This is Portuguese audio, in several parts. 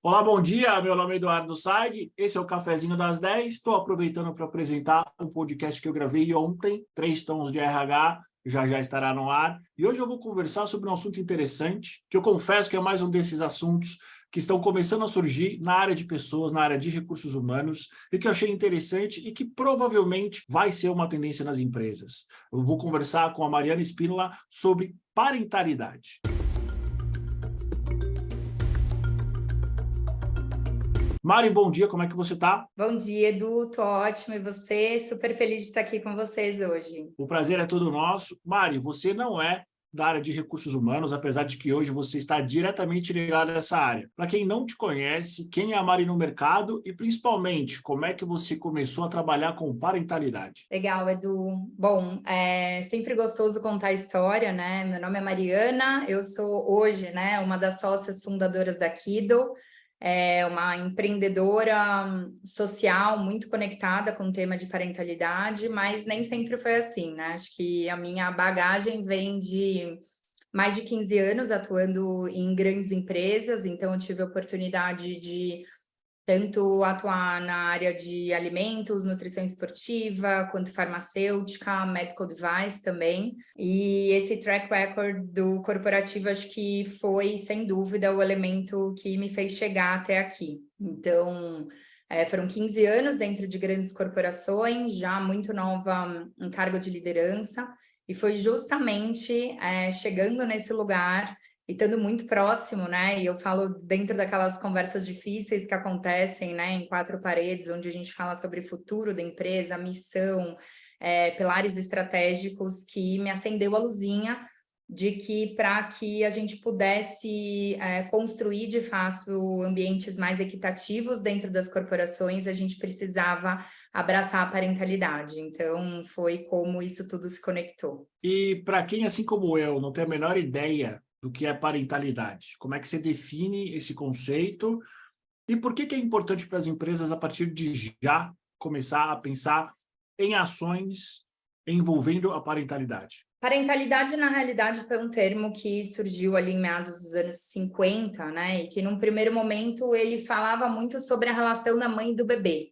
Olá, bom dia. Meu nome é Eduardo Saig. Esse é o Cafezinho das 10. Estou aproveitando para apresentar um podcast que eu gravei ontem, 3 tons de RH, já estará no ar. E hoje eu vou conversar sobre um assunto interessante, que eu confesso que é mais um desses assuntos que estão começando a surgir na área de pessoas, na área de recursos humanos, e que eu achei interessante e que provavelmente vai ser uma tendência nas empresas. Eu vou conversar com a Mariana Spínola sobre parentalidade. Mari, bom dia, como é que você está? Bom dia, Edu, tô ótimo. E você? Super feliz de estar aqui com vocês hoje. O prazer é todo nosso. Mari, você não é da área de recursos humanos, apesar de que hoje você está diretamente ligado a essa área. Para quem não te conhece, quem é a Mari no mercado e, principalmente, como é que você começou a trabalhar com parentalidade? Legal, Edu. Bom, é sempre gostoso contar a história, né? Meu nome é Mariana, eu sou hoje, né, uma das sócias fundadoras da Kido, uma empreendedora social muito conectada com o tema de parentalidade, mas nem sempre foi assim, né? Acho que a minha bagagem vem de mais de 15 anos atuando em grandes empresas, então eu tive a oportunidade de tanto atuar na área de alimentos, nutrição esportiva, quanto farmacêutica, medical device também. E esse track record do corporativo, acho que foi, sem dúvida, o elemento que me fez chegar até aqui. Então, foram 15 anos dentro de grandes corporações, já muito nova em cargo de liderança, e foi justamente chegando nesse lugar e estando muito próximo, né? E eu falo dentro daquelas conversas difíceis que acontecem, né, em quatro paredes, onde a gente fala sobre o futuro da empresa, missão, pilares estratégicos, que me acendeu a luzinha de que para que a gente pudesse construir de fato ambientes mais equitativos dentro das corporações, a gente precisava abraçar a parentalidade. Então, foi como isso tudo se conectou. E para quem, assim como eu, não tem a menor ideia do que é parentalidade, como é que você define esse conceito e por que é importante para as empresas, a partir de já, começar a pensar em ações envolvendo a parentalidade? Parentalidade, na realidade, foi um termo que surgiu ali em meados dos anos 50, né? E que, num primeiro momento, ele falava muito sobre a relação da mãe e do bebê.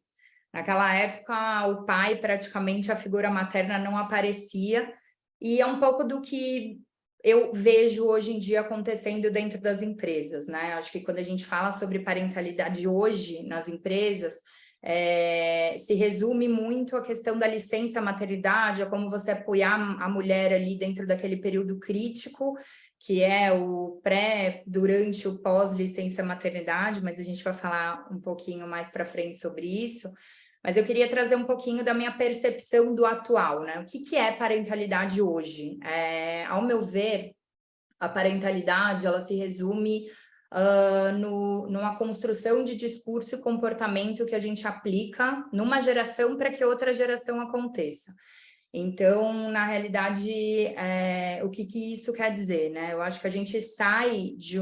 Naquela época, o pai, praticamente, a figura materna não aparecia, e é um pouco do que eu vejo hoje em dia acontecendo dentro das empresas, né? Acho que quando a gente fala sobre parentalidade hoje nas empresas, se resume muito a questão da licença maternidade, a como você apoiar a mulher ali dentro daquele período crítico, que é o pré, durante o pós-licença maternidade, mas a gente vai falar um pouquinho mais para frente sobre isso. Mas eu queria trazer um pouquinho da minha percepção do atual, né? O que é parentalidade hoje? Ao meu ver, a parentalidade, ela se resume numa construção de discurso e comportamento que a gente aplica numa geração para que outra geração aconteça. Então, na realidade, o que isso quer dizer, né? Eu acho que a gente sai de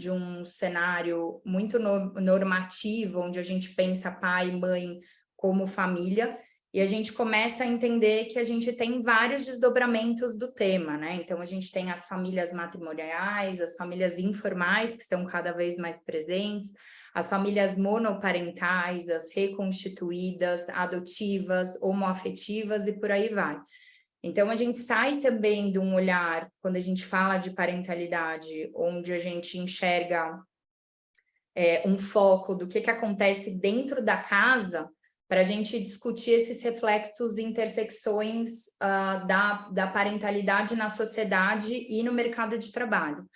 um cenário muito normativo, onde a gente pensa pai, mãe como família, e a gente começa a entender que a gente tem vários desdobramentos do tema, né? Então, a gente tem as famílias matrimoniais, as famílias informais, que são cada vez mais presentes, as famílias monoparentais, as reconstituídas, adotivas, homoafetivas e por aí vai. Então, a gente sai também de um olhar, quando a gente fala de parentalidade, onde a gente enxerga um foco do que acontece dentro da casa, para a gente discutir esses reflexos e intersecções da parentalidade na sociedade e no mercado de trabalho.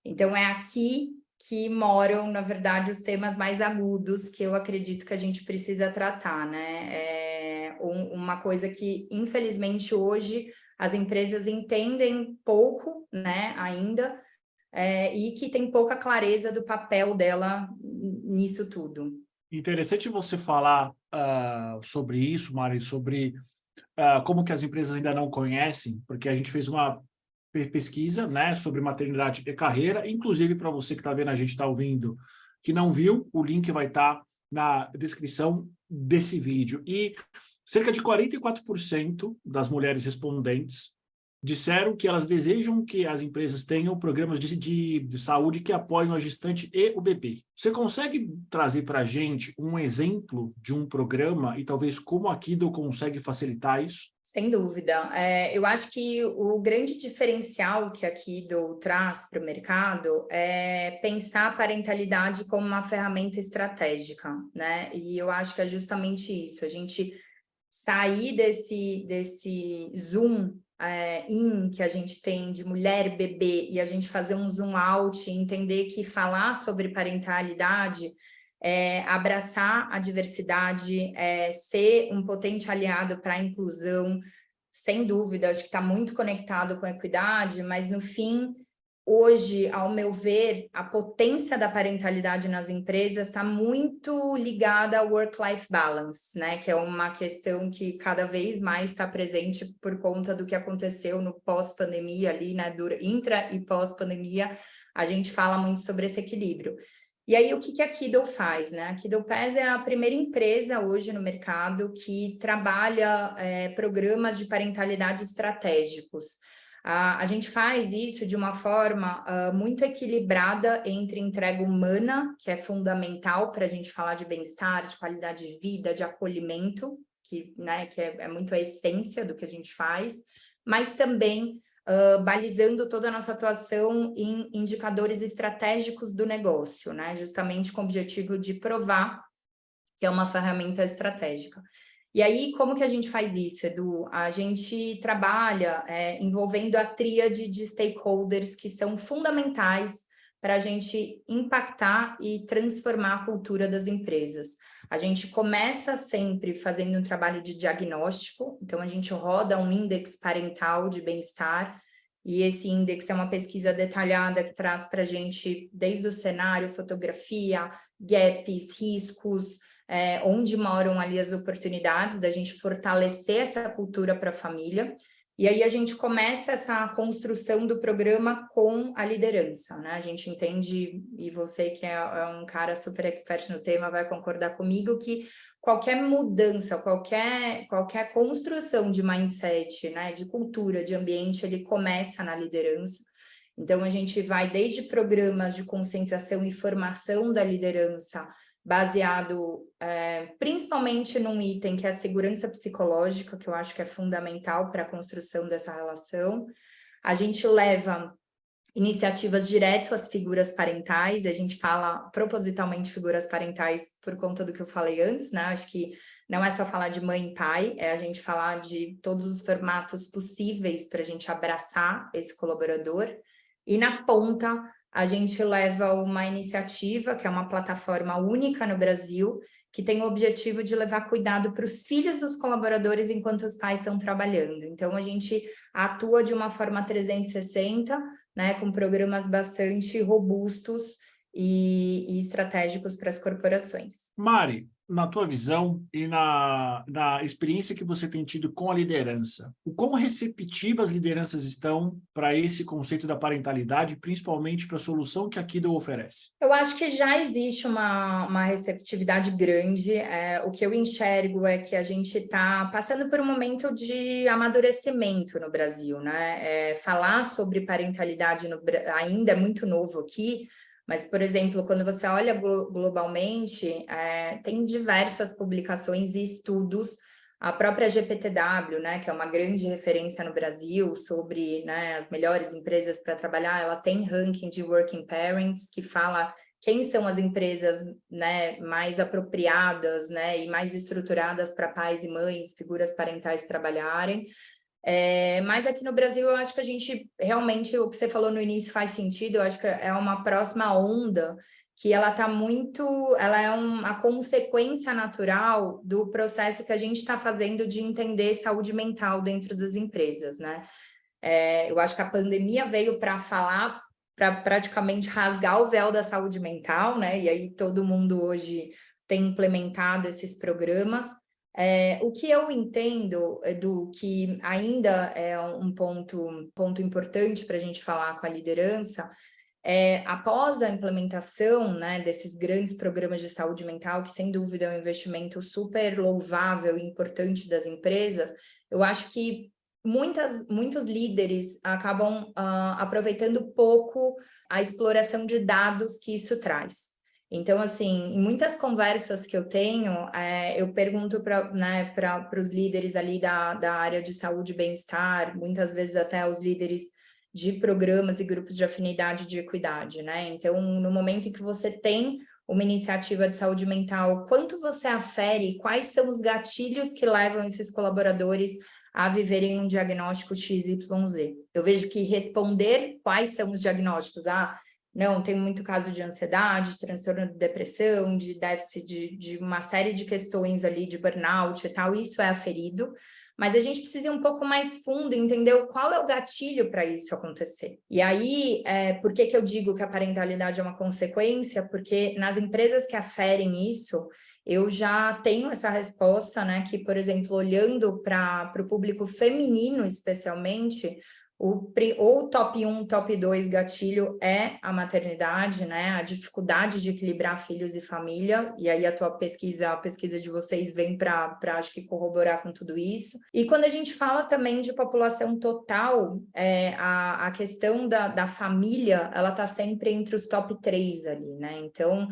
Então, é aqui que moram, na verdade, os temas mais agudos que eu acredito que a gente precisa tratar, né? Uma coisa que, infelizmente, hoje as empresas entendem pouco, né, ainda, e que tem pouca clareza do papel dela nisso tudo. Interessante você falar sobre isso, Mari, sobre como que as empresas ainda não conhecem, porque a gente fez uma pesquisa, né, sobre maternidade e carreira, inclusive para você que está vendo, a gente está ouvindo, que não viu, o link vai estar na descrição desse vídeo. E cerca de 44% das mulheres respondentes disseram que elas desejam que as empresas tenham programas de saúde que apoiem a gestante e o bebê. Você consegue trazer para a gente um exemplo de um programa e talvez como a Kido consegue facilitar isso? Sem dúvida. Eu acho que o grande diferencial que a Kido traz para o mercado é pensar a parentalidade como uma ferramenta estratégica, né? E eu acho que é justamente isso, a gente sair desse zoom in que a gente tem de mulher e bebê e a gente fazer um zoom out e entender que falar sobre parentalidade abraçar a diversidade, ser um potente aliado para a inclusão, sem dúvida, acho que está muito conectado com a equidade, mas no fim, hoje, ao meu ver, a potência da parentalidade nas empresas está muito ligada ao work-life balance, né? Que é uma questão que cada vez mais está presente por conta do que aconteceu no pós-pandemia ali, né? Intra e pós-pandemia, a gente fala muito sobre esse equilíbrio. E aí, o que a Kido faz, né? A Kido Pass é a primeira empresa hoje no mercado que trabalha programas de parentalidade estratégicos. A gente faz isso de uma forma muito equilibrada entre entrega humana, que é fundamental para a gente falar de bem-estar, de qualidade de vida, de acolhimento, que é muito a essência do que a gente faz, mas também balizando toda a nossa atuação em indicadores estratégicos do negócio, né? Justamente com o objetivo de provar que é uma ferramenta estratégica. E aí, como que a gente faz isso, Edu? A gente trabalha envolvendo a tríade de stakeholders que são fundamentais para a gente impactar e transformar a cultura das empresas. A gente começa sempre fazendo um trabalho de diagnóstico, então a gente roda um índice parental de bem-estar, e esse índice é uma pesquisa detalhada que traz para a gente desde o cenário, fotografia, gaps, riscos, onde moram ali as oportunidades da gente fortalecer essa cultura para a família. E aí a gente começa essa construção do programa com a liderança, né? A gente entende, e você que é um cara super expert no tema vai concordar comigo, que qualquer mudança, qualquer construção de mindset, né, de cultura, de ambiente, ele começa na liderança. Então, a gente vai desde programas de conscientização e formação da liderança, baseado principalmente num item que é a segurança psicológica, que eu acho que é fundamental para a construção dessa relação. A gente leva iniciativas direto às figuras parentais, a gente fala propositalmente figuras parentais por conta do que eu falei antes, né? Acho que não é só falar de mãe e pai, é a gente falar de todos os formatos possíveis para a gente abraçar esse colaborador. E na ponta, a gente leva uma iniciativa, que é uma plataforma única no Brasil, que tem o objetivo de levar cuidado para os filhos dos colaboradores enquanto os pais estão trabalhando. Então, a gente atua de uma forma 360, né, com programas bastante robustos e estratégicos para as corporações. Mari, na tua visão e na experiência que você tem tido com a liderança, o quão receptivas as lideranças estão para esse conceito da parentalidade, principalmente para a solução que a Kido oferece? Eu acho que já existe uma receptividade grande. O que eu enxergo é que a gente está passando por um momento de amadurecimento no Brasil, né? Falar sobre parentalidade ainda é muito novo aqui, mas, por exemplo, quando você olha globalmente, tem diversas publicações e estudos. A própria GPTW, né, que é uma grande referência no Brasil sobre, né, as melhores empresas para trabalhar, ela tem ranking de Working Parents, que fala quem são as empresas, né, mais apropriadas, né, e mais estruturadas para pais e mães, figuras parentais trabalharem. Mas aqui no Brasil eu acho que a gente realmente, o que você falou no início faz sentido, eu acho que é uma próxima onda que ela está ela é a consequência natural do processo que a gente está fazendo de entender saúde mental dentro das empresas, né? Eu acho que a pandemia veio para falar, para praticamente rasgar o véu da saúde mental, né? E aí todo mundo hoje tem implementado esses programas. O que eu entendo, Edu, que ainda é um ponto importante para a gente falar com a liderança, após a implementação, né, desses grandes programas de saúde mental, que sem dúvida é um investimento super louvável e importante das empresas, eu acho que muitos líderes acabam aproveitando pouco a exploração de dados que isso traz. Então, assim, em muitas conversas que eu tenho, eu pergunto para os líderes ali da área de saúde e bem-estar, muitas vezes até os líderes de programas e grupos de afinidade de equidade, né? Então, no momento em que você tem uma iniciativa de saúde mental, quanto você afere, quais são os gatilhos que levam esses colaboradores a viverem um diagnóstico XYZ? Eu vejo que responder quais são os diagnósticos, não, tem muito caso de ansiedade, transtorno de depressão, de déficit de uma série de questões ali, de burnout e tal, isso é aferido, mas a gente precisa ir um pouco mais fundo, entender qual é o gatilho para isso acontecer. E aí, por que eu digo que a parentalidade é uma consequência? Porque nas empresas que aferem isso, eu já tenho essa resposta, né, que, por exemplo, olhando para o público feminino especialmente, ou top 1, top 2 gatilho é a maternidade, né? A dificuldade de equilibrar filhos e família, e aí a pesquisa de vocês vem para acho que corroborar com tudo isso. E quando a gente fala também de população total, a questão da família, ela está sempre entre os top 3 ali, né? Então,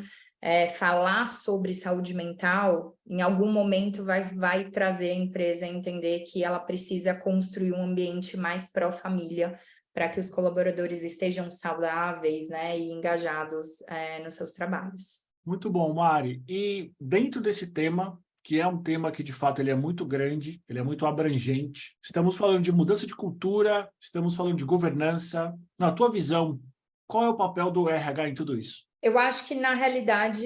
falar sobre saúde mental, em algum momento vai trazer a empresa a entender que ela precisa construir um ambiente mais pró-família para que os colaboradores estejam saudáveis, né, e engajados nos seus trabalhos. Muito bom, Mari. E dentro desse tema, que é um tema que de fato ele é muito grande, ele é muito abrangente, estamos falando de mudança de cultura, estamos falando de governança. Na tua visão, qual é o papel do RH em tudo isso? Eu acho que, na realidade,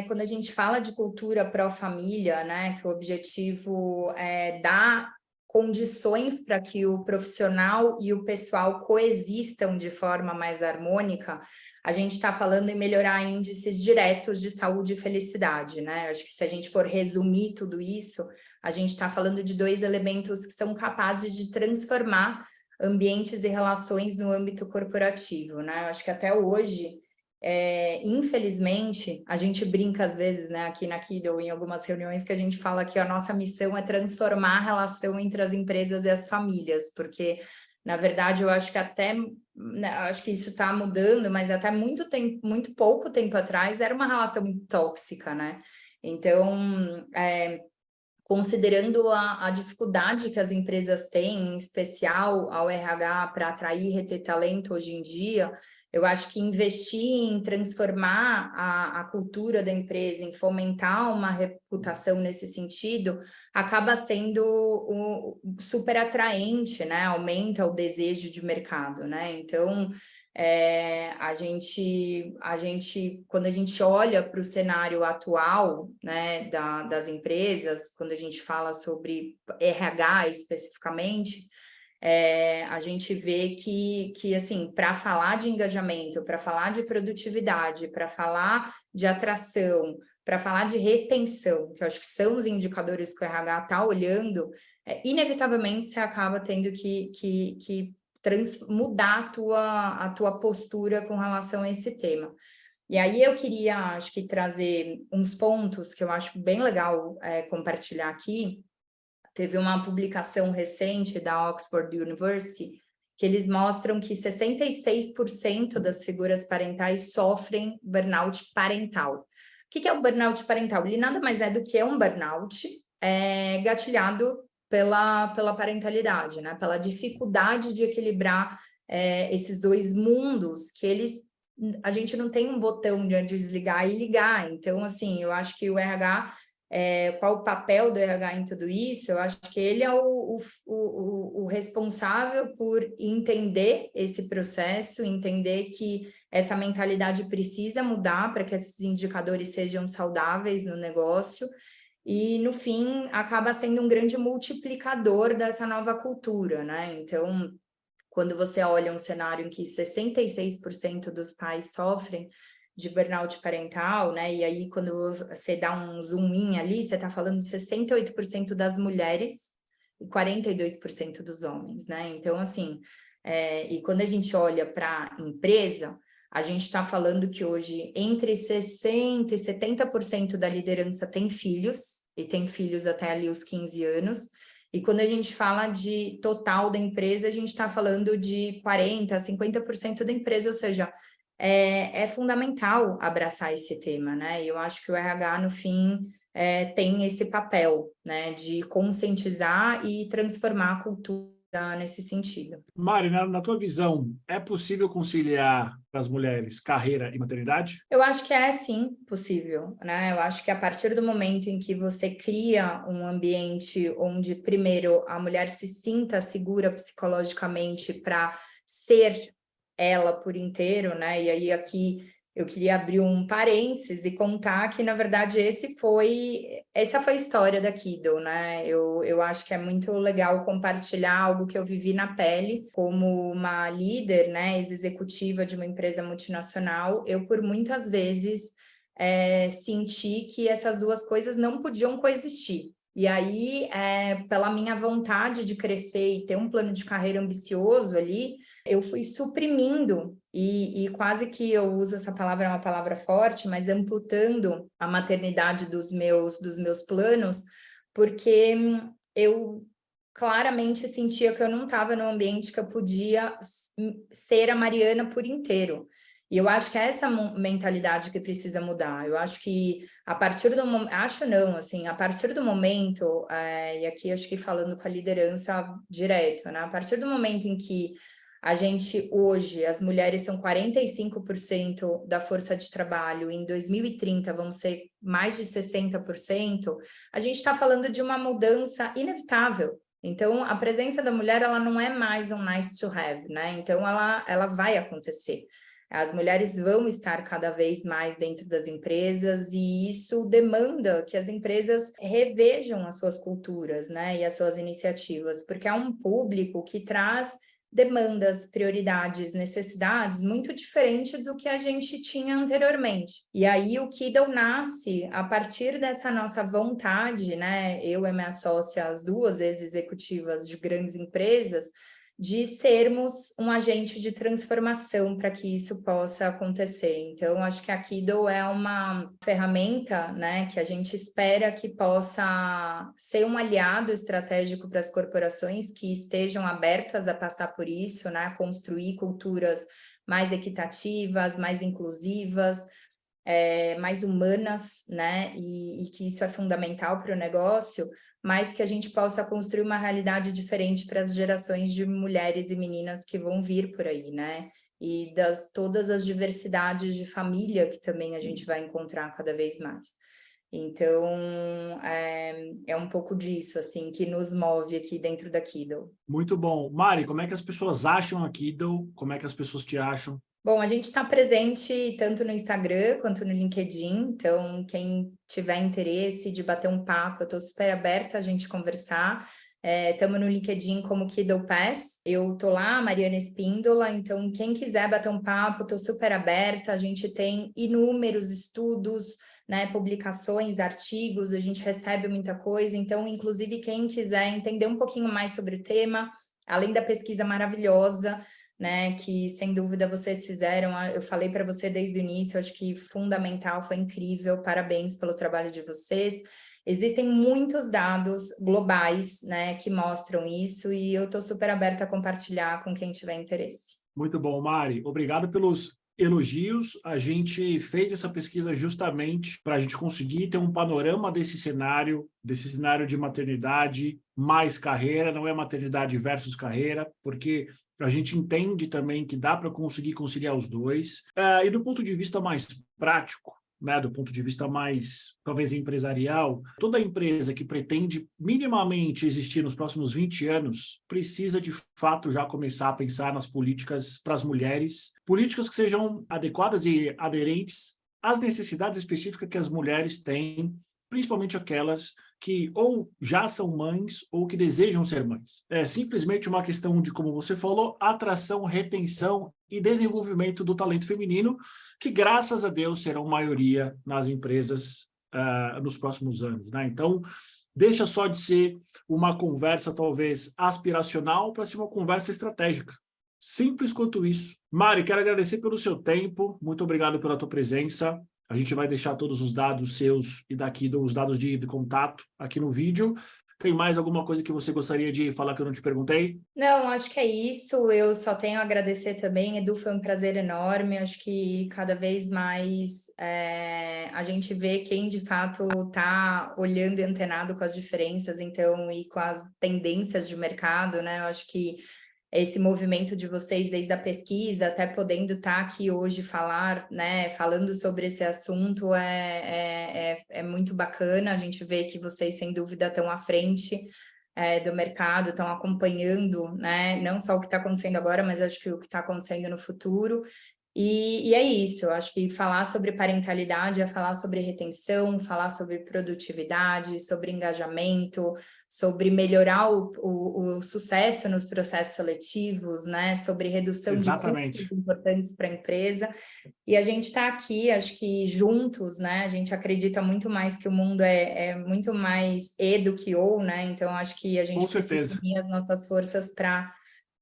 quando a gente fala de cultura pró-família, né, que o objetivo é dar condições para que o profissional e o pessoal coexistam de forma mais harmônica, a gente está falando em melhorar índices diretos de saúde e felicidade, né? Acho que se a gente for resumir tudo isso, a gente está falando de 2 elementos que são capazes de transformar ambientes e relações no âmbito corporativo, né? Acho que até hoje... infelizmente, a gente brinca às vezes, né, aqui na Kido, em algumas reuniões, que a gente fala que a nossa missão é transformar a relação entre as empresas e as famílias, porque, na verdade, eu acho que até, né, acho que isso está mudando, mas até muito pouco tempo atrás, era uma relação muito tóxica, né? Então, considerando a dificuldade que as empresas têm, em especial ao RH, para atrair e reter talento hoje em dia, eu acho que investir em transformar a cultura da empresa, em fomentar uma reputação nesse sentido, acaba sendo super atraente, né? Aumenta o desejo de mercado, né? Então, quando a gente olha para o cenário atual, né, das empresas, quando a gente fala sobre RH especificamente, a gente vê que assim, para falar de engajamento, para falar de produtividade, para falar de atração, para falar de retenção, que eu acho que são os indicadores que o RH está olhando, inevitavelmente você acaba tendo que mudar a tua postura com relação a esse tema. E aí eu queria, acho que, trazer uns pontos que eu acho bem legal compartilhar aqui. Teve uma publicação recente da Oxford University que eles mostram que 66% das figuras parentais sofrem burnout parental. O que é o burnout parental? Ele nada mais é do que um burnout gatilhado pela parentalidade, né? Pela dificuldade de equilibrar esses 2 mundos que a gente não tem um botão de desligar e ligar. Então, assim, eu acho que o RH, qual o papel do RH em tudo isso? Eu acho que ele é o responsável por entender esse processo, entender que essa mentalidade precisa mudar para que esses indicadores sejam saudáveis no negócio. E, no fim, acaba sendo um grande multiplicador dessa nova cultura, né? Então, quando você olha um cenário em que 66% dos pais sofrem de burnout parental, né? E aí, quando você dá um zoom in ali, você está falando de 68% das mulheres e 42% dos homens, né? Então, assim, e quando a gente olha para a empresa, a gente está falando que hoje entre 60% e 70% da liderança tem filhos, e tem filhos até ali os 15 anos, E quando a gente fala de total da empresa, a gente está falando de 40%, 50% da empresa, ou seja, é fundamental abraçar esse tema, né? E eu acho que o RH, no fim, tem esse papel, né, de conscientizar e transformar a cultura nesse sentido. Mari, na tua visão, é possível conciliar para as mulheres carreira e maternidade? Eu acho que é sim possível, né? Eu acho que a partir do momento em que você cria um ambiente onde, primeiro, a mulher se sinta segura psicologicamente para ser ela por inteiro, né? E aí aqui eu queria abrir um parênteses e contar que, na verdade, essa foi a história da Kido, né? Eu acho que é muito legal compartilhar algo que eu vivi na pele como uma líder, né, executiva de uma empresa multinacional. Eu, por muitas vezes, senti que essas duas coisas não podiam coexistir. E aí, pela minha vontade de crescer e ter um plano de carreira ambicioso ali, eu fui suprimindo e quase que eu uso essa palavra, é uma palavra forte, mas amputando a maternidade dos meus planos, porque eu claramente sentia que eu não estava no ambiente que eu podia ser a Mariana por inteiro. E eu acho que é essa mentalidade que precisa mudar. Eu acho que a partir do momento, acho não, assim, a partir do momento, e aqui acho que falando com a liderança direto, né? A partir do momento em que a gente hoje, as mulheres são 45% da força de trabalho, em 2030 vão ser mais de 60%, a gente está falando de uma mudança inevitável. Então, a presença da mulher, ela não é mais um nice to have, né? Então, ela vai acontecer. As mulheres vão estar cada vez mais dentro das empresas e isso demanda que as empresas revejam as suas culturas, né, e as suas iniciativas, porque é um público que traz demandas, prioridades, necessidades muito diferentes do que a gente tinha anteriormente. E aí o Kido nasce a partir dessa nossa vontade, né, eu e minha sócia, as duas ex-executivas de grandes empresas, de sermos um agente de transformação para que isso possa acontecer. Então, acho que a Kido é uma ferramenta, né, que a gente espera que possa ser um aliado estratégico para as corporações que estejam abertas a passar por isso, né, construir culturas mais equitativas, mais inclusivas, mais humanas, né, e que isso é fundamental para o negócio, mas que a gente possa construir uma realidade diferente para as gerações de mulheres e meninas que vão vir por aí, né, e todas as diversidades de família que também a gente vai encontrar cada vez mais. Então, é um pouco disso, assim, que nos move aqui dentro da Kido. Muito bom. Mari, como é que as pessoas acham a Kido? Como é que as pessoas te acham? Bom, a gente está presente tanto no Instagram quanto no LinkedIn, então quem tiver interesse de bater um papo, eu estou super aberta a gente conversar. Estamos no LinkedIn como Kido Pass, eu estou lá, Mariana Espíndola, então quem quiser bater um papo, estou super aberta, a gente tem inúmeros estudos, né, publicações, artigos, a gente recebe muita coisa, então inclusive quem quiser entender um pouquinho mais sobre o tema, além da pesquisa maravilhosa, né, que sem dúvida vocês fizeram, eu falei para você desde o início, acho que fundamental, foi incrível, parabéns pelo trabalho de vocês. Existem muitos dados globais, né, que mostram isso e eu estou super aberta a compartilhar com quem tiver interesse. Muito bom, Mari. Obrigado pelos elogios. A gente fez essa pesquisa justamente para a gente conseguir ter um panorama desse cenário de maternidade mais carreira, não é maternidade versus carreira, porque a gente entende também que dá para conseguir conciliar os dois. E do ponto de vista mais prático, né, do ponto de vista mais, talvez, empresarial, toda empresa que pretende minimamente existir nos próximos 20 anos precisa, de fato, já começar a pensar nas políticas para as mulheres, políticas que sejam adequadas e aderentes às necessidades específicas que as mulheres têm, principalmente aquelas que ou já são mães ou que desejam ser mães. É simplesmente uma questão de, como você falou, atração, retenção e desenvolvimento do talento feminino, que, graças a Deus, serão maioria nas empresas nos próximos anos, né? Então, deixa só de ser uma conversa, talvez, aspiracional para ser uma conversa estratégica. Simples quanto isso. Mari, quero agradecer pelo seu tempo. Muito obrigado pela tua presença. A gente vai deixar todos os dados seus e daqui os dados de contato aqui no vídeo. Tem mais alguma coisa que você gostaria de falar que eu não te perguntei? Não, acho que é isso. Eu só tenho a agradecer também. Edu, foi um prazer enorme. Acho que cada vez mais a gente vê quem de fato está olhando e antenado com as diferenças, então, e com as tendências de mercado, né? Eu acho que esse movimento de vocês desde a pesquisa até podendo estar aqui hoje falando sobre esse assunto é muito bacana. A gente vê que vocês, sem dúvida, estão à frente do mercado, estão acompanhando, né? Não só o que está acontecendo agora, mas acho que o que está acontecendo no futuro. E é isso, eu acho que falar sobre parentalidade é falar sobre retenção, falar sobre produtividade, sobre engajamento, sobre melhorar o sucesso nos processos seletivos, né? Sobre redução de custos Exatamente. importantes para a empresa. E a gente está aqui, acho que juntos, né? A gente acredita muito mais que o mundo é muito mais E do que O, né? Então, acho que a gente Com precisa certeza. unir as nossas forças para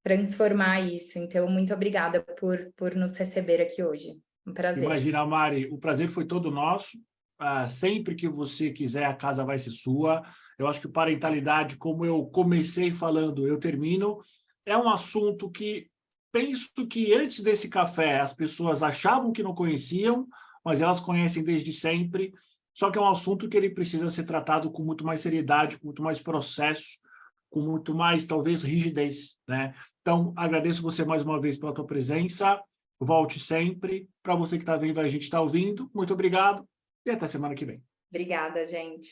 transformar isso. Então, muito obrigada por nos receber aqui hoje. Um prazer. Imagina, Mari, o prazer foi todo nosso. Sempre que você quiser, a casa vai ser sua. Eu acho que parentalidade, como eu comecei falando, eu termino, é um assunto que penso que antes desse café as pessoas achavam que não conheciam, mas elas conhecem desde sempre. Só que é um assunto que ele precisa ser tratado com muito mais seriedade, com muito mais processo, com muito mais, talvez, rigidez, né? Então, agradeço você mais uma vez pela tua presença. Volte sempre. Para você que está vendo, a gente está ouvindo. Muito obrigado e até semana que vem. Obrigada, gente.